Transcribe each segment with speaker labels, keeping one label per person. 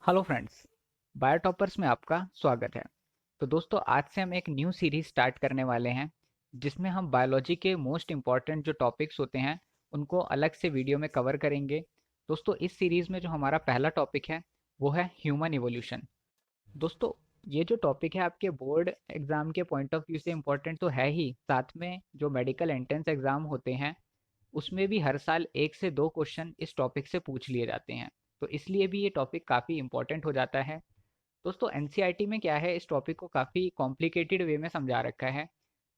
Speaker 1: Hello friends, बायोटॉपर्स में आपका स्वागत है। तो दोस्तों, आज से हम एक न्यू सीरीज स्टार्ट करने वाले हैं जिसमें हम बायोलॉजी के मोस्ट इम्पॉर्टेंट जो टॉपिक्स होते हैं उनको अलग से वीडियो में कवर करेंगे। दोस्तों, इस सीरीज में जो हमारा पहला टॉपिक है वो है ह्यूमन इवोल्यूशन। दोस्तों, ये जो टॉपिक है आपके बोर्ड एग्जाम के पॉइंट ऑफ व्यू से इम्पोर्टेंट तो है ही, साथ में जो मेडिकल एंट्रेंस एग्जाम होते हैं उसमें भी हर साल 1 से 2 क्वेश्चन इस टॉपिक से पूछ लिए जाते हैं। तो इसलिए भी ये टॉपिक काफ़ी इंपॉर्टेंट हो जाता है। दोस्तों, एनसीईआरटी में क्या है, इस टॉपिक को काफ़ी कॉम्प्लिकेटेड वे में समझा रखा है।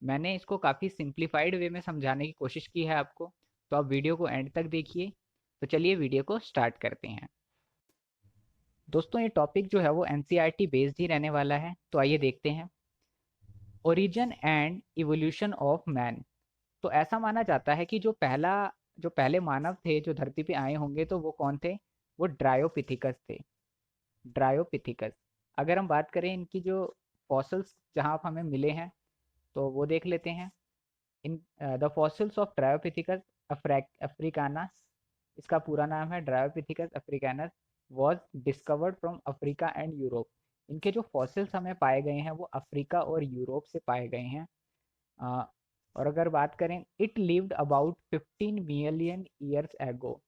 Speaker 1: मैंने इसको काफ़ी सिंप्लीफाइड वे में समझाने की कोशिश की है आपको। तो आप वीडियो को एंड तक देखिए। तो चलिए वीडियो को स्टार्ट करते हैं। दोस्तों, ये टॉपिक जो है वो एनसीईआरटी बेस्ड ही रहने वाला है। तो आइए देखते हैं। Origin and evolution of man. तो ऐसा माना जाता है कि जो पहले मानव थे जो धरती पे आए होंगे, तो वो कौन थे? वो ड्रायोपिथिकस थे। ड्रायोपिथिकस। अगर हम बात करें इनकी जो फॉसिल्स जहाँ हमें मिले हैं तो वो देख लेते हैं। In the fossils of Dryopithecus africanus, इसका पूरा नाम है Dryopithecus africanus, was discovered from Africa and Europe. इनके जो फॉसिल्स हमें पाए गए हैं वो अफ्रीका और यूरोप से पाए गए हैं। अ, और अगर बात करें, it lived about 15 million years ago,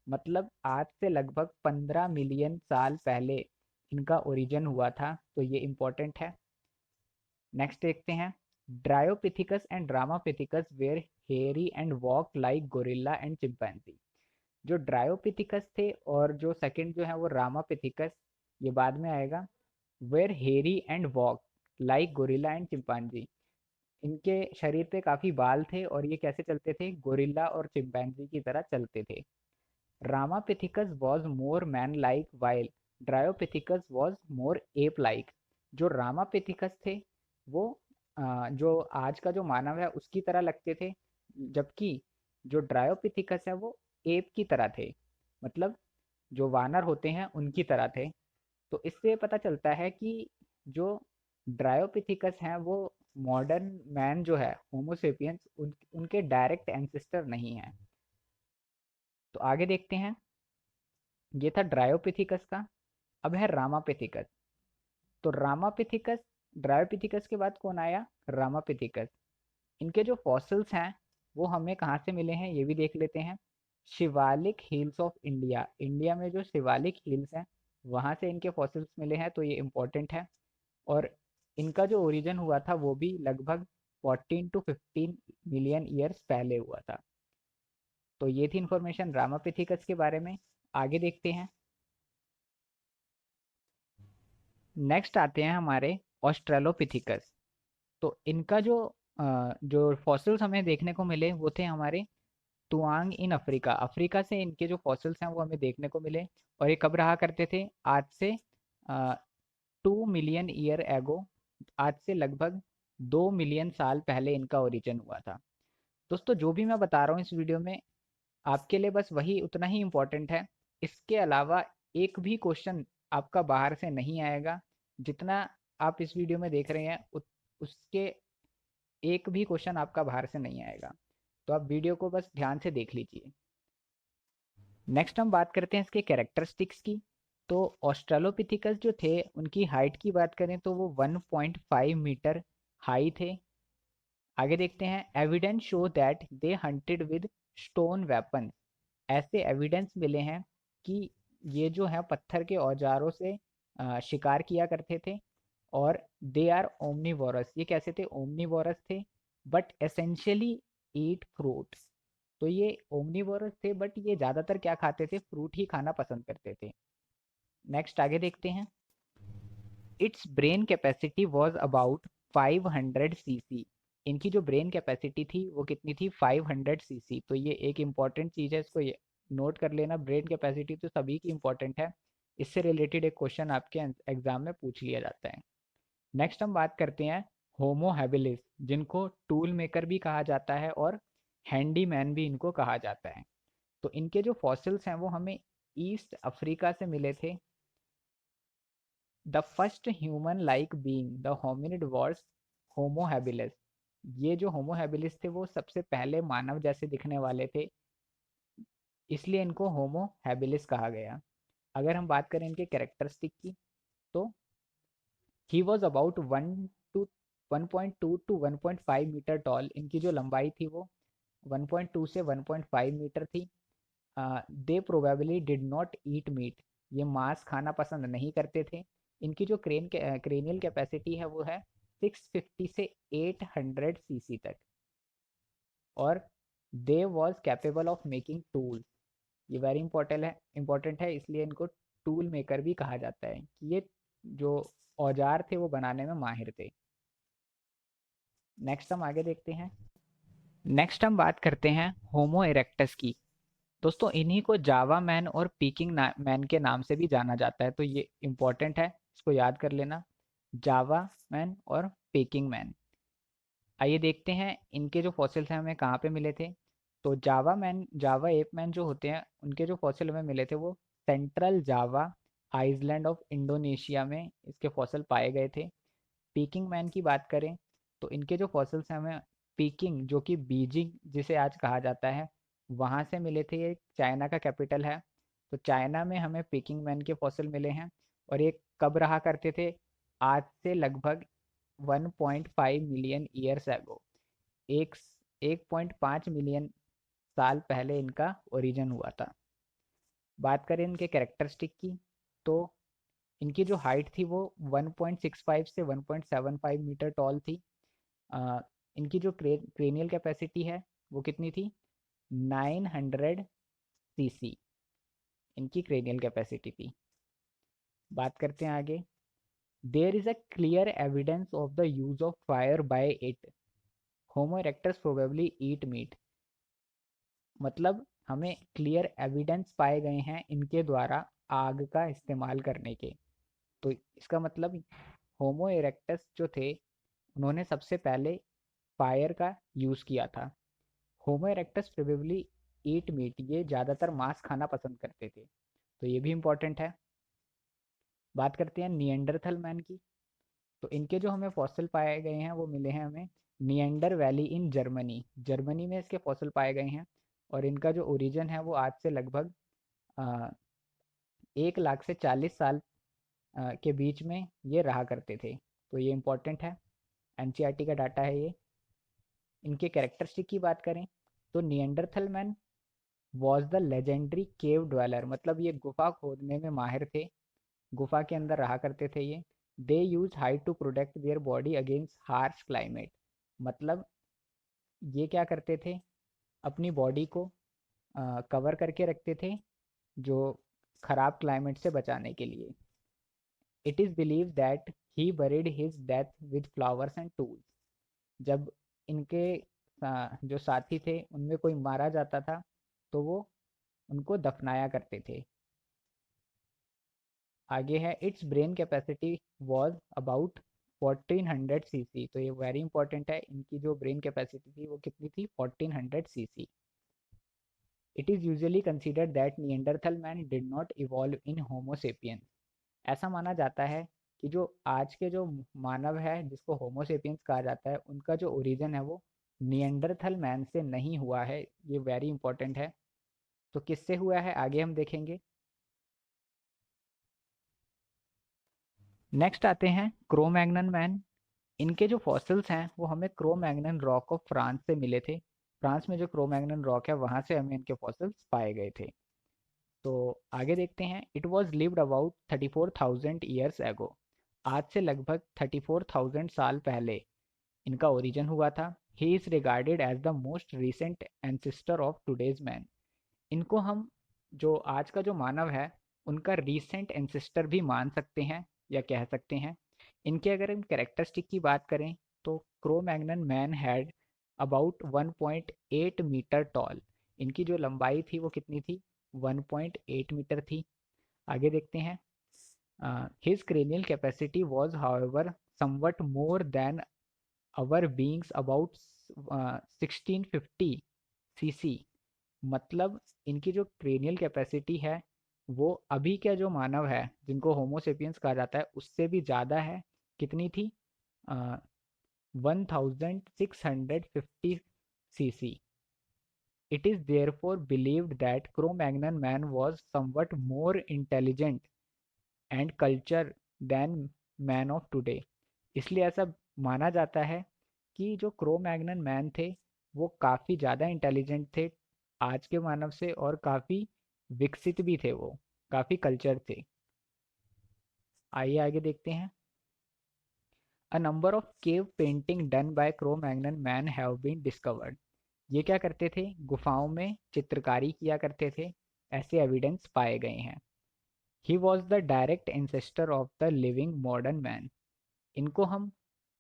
Speaker 1: मतलब आज से लगभग 15 मिलियन साल पहले इनका ओरिजिन हुआ था। तो ये इम्पोर्टेंट है। नेक्स्ट देखते हैं। Dryopithecus and Ramapithecus were hairy and walk like gorilla and chimpanzee. जो ड्रायोपिथिकस थे और जो सेकंड जो है वो रामापिथिकस, ये बाद में आएगा। Were hairy and walk like gorilla and chimpanzee. इनके शरीर पे काफी बाल थे और ये कैसे चलते थे? गोरिल्ला और चिंपैंजी की तरह चलते थे। Ramapithecus was more man like while Dryopithecus was more ape like. जो रामापिथिकस थे वो जो आज का जो मानव है उसकी तरह लगते थे, जबकि जो ड्रायोपिथिकस है वो एप की तरह थे, मतलब जो वानर होते हैं उनकी तरह थे। तो इससे पता चलता है कि जो ड्रायोपिथिकस हैं वो मॉडर्न मैन जो है होमोसेपियंस उनके डायरेक्ट एंसेस्टर नहीं है। तो आगे देखते हैं। ये था ड्रायोपिथिकस का। अब है रामापिथिकस। तो रामापिथिकस, ड्रायोपिथिकस के बाद कौन आया? रामापिथिकस। इनके जो फॉसिल्स हैं वो हमें कहाँ से मिले हैं ये भी देख लेते हैं। Shivalik hills of India, India में जो शिवालिक हिल्स हैं वहाँ से इनके फॉसिल्स मिले हैं, तो ये इम्पोर्टेंट है। और इनका जो ओरिजिन हुआ था वो भी लगभग 14 to 15 मिलियन ईयर्स पहले हुआ था। तो ये थी इन्फॉर्मेशन रामापिथिकस के बारे में। आगे देखते हैं। नेक्स्ट आते हैं हमारे ऑस्ट्रेलोपिथिकस। तो इनका जो फॉसिल्स हमें देखने को मिले वो थे हमारे तुआंग इन अफ्रीका। अफ्रीका से इनके जो फॉसिल्स हैं वो हमें देखने को मिले। और ये कब रहा करते थे? आज से 2 मिलियन ईयर एगो, आज से लगभग 2 मिलियन साल पहले इनका ओरिजिन हुआ था। दोस्तों, जो भी मैं बता रहा हूँ इस वीडियो में आपके लिए बस वही उतना ही इम्पोर्टेंट है। इसके अलावा एक भी क्वेश्चन आपका बाहर से नहीं आएगा। जितना आप इस वीडियो में देख रहे हैं उसके एक भी क्वेश्चन आपका बाहर से नहीं आएगा। तो आप वीडियो को बस ध्यान से देख लीजिए। नेक्स्ट हम बात करते हैं इसके कैरेक्टरिस्टिक्स की। तो ऑस्ट्रेलोपिथिकस जो थे उनकी हाइट की बात करें तो वो 1.5 मीटर हाई थे। आगे देखते हैं। Evidence show that they hunted with stone weapon. ऐसे एविडेंस मिले हैं कि ये जो है पत्थर के औजारों से शिकार किया करते थे। और दे आर ओमनीवोरस। ये कैसे थे? ओमनीवोरस थे, बट एसेंशियली ईट फ्रूट। तो ये ओमनीवोरस थे बट ये ज़्यादातर क्या खाते थे? फ्रूट ही खाना पसंद करते थे। नेक्स्ट आगे देखते हैं। It's brain capacity was about 500 cc। इनकी जो ब्रेन कैपेसिटी थी वो कितनी थी? 500 cc। तो ये एक इम्पॉर्टेंट चीज़ है, इसको ये नोट कर लेना। ब्रेन कैपेसिटी तो सभी की इम्पोर्टेंट है, इससे रिलेटेड एक क्वेश्चन आपके एग्जाम में पूछ लिया जाता है। नेक्स्ट हम बात करते हैं होमो हैबिलिस, जिनको टूल मेकर भी कहा जाता है और हैंडीमैन भी इनको कहा जाता है। तो इनके जो फॉसिल्स हैं वो हमें ईस्ट अफ्रीका से मिले थे। The first human like being the hominid was Homo habilis. ये जो होमो हैबिलिस थे वो सबसे पहले मानव जैसे दिखने वाले थे, इसलिए इनको होमो हैबिलिस कहा गया। अगर हम बात करें इनके कैरेक्टरिस्टिक की, तो he was about 1.2 to 1.5 metre tall. इनकी जो लंबाई थी वो 1.2 से 1.5 मीटर थी। They probably did not eat meat, ये मांस खाना पसंद नहीं करते थे। इनकी जो क्रेनियल कैपेसिटी है वो है 650 से 800 सीसी तक। और they was capable of making tools, ये वेरी इंपॉर्टेंट है, इसलिए इनको टूल मेकर भी कहा जाता है कि ये जो औजार थे वो बनाने में माहिर थे। नेक्स्ट हम आगे देखते हैं। नेक्स्ट हम बात करते हैं होमो इरेक्टस की। दोस्तों इन्हीं को जावा मैन और पीकिंग मैन के नाम से भी जाना जाता है, तो ये इम्पोर्टेंट है, इसको याद कर लेना, जावा मैन और पीकिंग मैन। आइए देखते हैं इनके जो फॉसिल्स हैं हमें कहाँ पे मिले थे। तो जावा एप मैन जो होते हैं उनके जो फॉसिल हमें मिले थे वो central Java island of Indonesia में इसके फॉसिल पाए गए थे। पीकिंग मैन की बात करें तो इनके जो फॉसिल्स हैं हमें पीकिंग, जो कि बीजिंग जिसे आज कहा जाता है, वहाँ से मिले थे। ये चाइना का कैपिटल है, तो चाइना में हमें पीकिंग मैन के फॉसिल मिले हैं। और ये कब रहा करते थे? आज से लगभग 1.5 मिलियन ईयर्स एगो, एक 1.5 मिलियन साल पहले इनका ओरिजिन हुआ था। बात करें इनके कैरेक्टरिस्टिक की, तो इनकी जो हाइट थी वो 1.65 से 1.75 मीटर टॉल थी। इनकी जो क्रेनियल कैपेसिटी है वो कितनी थी? 900 सीसी इनकी क्रेनियल कैपेसिटी थी। बात करते हैं आगे। There is a clear evidence of the use of fire by it, Homo erectus probably eat meat. मतलब हमें क्लियर एविडेंस पाए गए हैं इनके द्वारा आग का इस्तेमाल करने के। तो इसका मतलब होमो इरेक्टस जो थे उन्होंने सबसे पहले फायर का यूज़ किया था। होमो इरेक्टस प्रोबेबली ईट मीट, ये ज़्यादातर मांस खाना पसंद करते थे, तो ये भी इम्पोर्टेंट है। बात करते हैं निएंडरथल मैन की। तो इनके जो हमें फॉसिल पाए गए हैं वो मिले हैं हमें Neander valley in Germany, Germany में इसके फॉसिल पाए गए हैं। और इनका जो ओरिजिन है वो आज से लगभग 1 लाख से 40 साल के बीच में ये रहा करते थे, तो ये इम्पोर्टेंट है, एनसीईआरटी का डाटा है ये। इनके कैरेक्टरिस्टिक की बात करें तो Neanderthal man was the legendary cave dweller, मतलब ये गुफा खोदने में माहिर थे, गुफा के अंदर रहा करते थे ये। They use hide to protect their body against harsh climate, मतलब ये क्या करते थे, अपनी बॉडी को कवर करके रखते थे जो खराब क्लाइमेट से बचाने के लिए। It is believe that he buried his death with flowers and tools, जब इनके जो साथी थे उनमें कोई मारा जाता था तो वो उनको दफनाया करते थे। आगे है it's brain capacity was about 1400 CC, तो ये वेरी इंपॉर्टेंट है, इनकी जो ब्रेन कैपेसिटी थी वो कितनी थी? 1400 CC. It is usually considered that Neanderthal man did not evolve in Homo sapiens, ऐसा माना जाता है कि जो आज के जो मानव है जिसको होमोसेपियंस कहा जाता है उनका जो ओरिजिन है वो निएंडरथल मैन से नहीं हुआ है, ये वेरी इंपॉर्टेंट है। तो किससे हुआ है आगे हम देखेंगे। नेक्स्ट आते हैं क्रोमैग्नन मैन। इनके जो फॉसिल्स हैं वो हमें क्रोमैग्नन रॉक ऑफ फ्रांस से मिले थे। फ्रांस में जो क्रोमैग्नन रॉक है वहाँ से हमें इनके फॉसिल्स पाए गए थे। तो आगे देखते हैं। It was lived about 34,000 years ago, आज से लगभग 34,000 साल पहले इनका ओरिजिन हुआ था। He is regarded as the most recent ancestor of today's man, इनको हम जो आज का जो मानव है उनका रीसेंट एंसेस्टर भी मान सकते हैं या कह सकते हैं। इनके अगर हम कैरेक्टरिस्टिक की बात करें तो Cro Magnon man had about 1.8 metre tall, इनकी जो लंबाई थी वो कितनी थी? 1.8 मीटर थी। आगे देखते हैं। His cranial capacity was however somewhat more than our beings about 1650 CC, मतलब इनकी जो क्रेनियल कैपेसिटी है वो अभी का जो मानव है जिनको होमोसेपियंस कहा जाता है उससे भी ज़्यादा है। कितनी थी? 1650 CC. It is therefore believed that Cro-Magnon man was somewhat more intelligent and culture than man of today. इसलिए ऐसा माना जाता है कि जो क्रो मैग्नन मैन थे वो काफ़ी ज़्यादा इंटेलिजेंट थे आज के मानव से, और काफ़ी विकसित भी थे, वो काफ़ी कल्चर थे। आइए आगे देखते हैं। A number of cave painting done by Cro Magnon man have been discovered. ये क्या करते थे, गुफाओं में चित्रकारी किया करते थे, ऐसे एविडेंस पाए गए हैं। He was the direct ancestor of the living modern man. इनको हम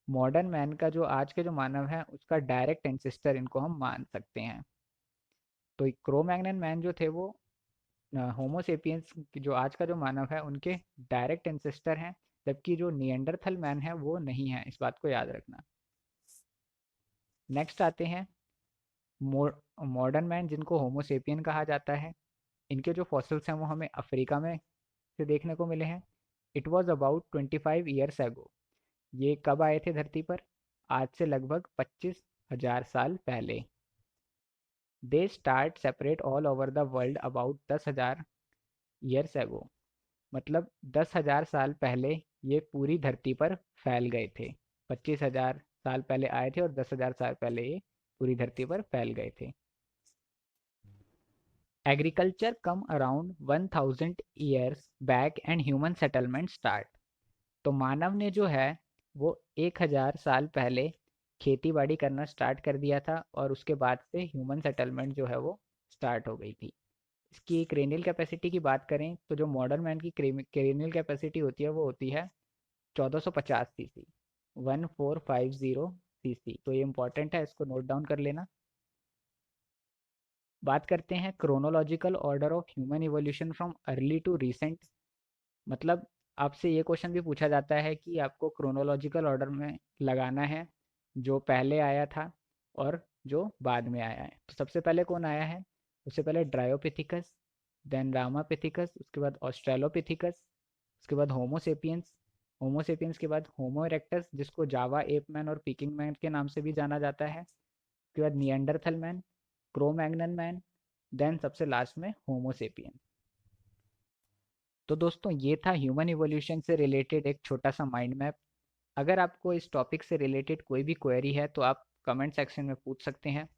Speaker 1: मॉडर्न मैन का, जो आज के जो मानव है, उसका डायरेक्ट एंसेस्टर इनको हम मान सकते हैं। तो क्रो मैग्नन मैन जो थे वो होमोसेपियंस जो आज का जो मानव है उनके डायरेक्ट एंसेस्टर हैं, जबकि जो नियंडरथल मैन है वो नहीं है, इस बात को याद रखना। नेक्स्ट आते हैं मॉडर्न मैन, जिनको होमोसेपियन कहा जाता है। इनके जो फॉसिल्स हैं वो हमें अफ्रीका में से देखने को मिले हैं। It was about 25 years ago. ये कब आए थे धरती पर, आज से लगभग 25,000 साल पहले। They start separate all over the world about 10,000 years ago. मतलब 10,000 साल पहले ये पूरी धरती पर फैल गए थे। 25,000 साल पहले आए थे और 10,000 साल पहले ये पूरी धरती पर फैल गए थे। Agriculture come around 1,000 years back and human settlement start. तो मानव ने जो है वो 1,000 साल पहले खेती बाड़ी करना स्टार्ट कर दिया था, और उसके बाद से ह्यूमन सेटलमेंट जो है वो स्टार्ट हो गई थी। इसकी क्रेनियल कैपेसिटी की बात करें तो जो मॉडर्न मैन की क्रेनियल कैपेसिटी होती है वो होती है 1450 सीसी, 1450 सीसी। तो ये इंपॉर्टेंट है, इसको नोट डाउन कर लेना। बात करते हैं chronological order of human evolution from early to recent. मतलब आपसे ये क्वेश्चन भी पूछा जाता है कि आपको क्रोनोलॉजिकल ऑर्डर में लगाना है, जो पहले आया था और जो बाद में आया है। तो सबसे पहले कौन आया है, सबसे पहले ड्रायोपिथिकस, देन रामापिथिकस, उसके बाद ऑस्ट्रेलोपिथिकस, उसके बाद होमोसेपियंस, होमोसेपियंस के बाद होमो इरेक्टस, जिसको जावा एप मैन और पीकिंग मैन के नाम से भी जाना जाता है, उसके बाद Neanderthal man, Cro Magnon man, then सबसे लास्ट में होमोसेपियंस। तो दोस्तों ये था ह्यूमन इवोल्यूशन से रिलेटेड एक छोटा सा माइंड मैप। अगर आपको इस टॉपिक से रिलेटेड कोई भी क्वेरी है तो आप कमेंट सेक्शन में पूछ सकते हैं।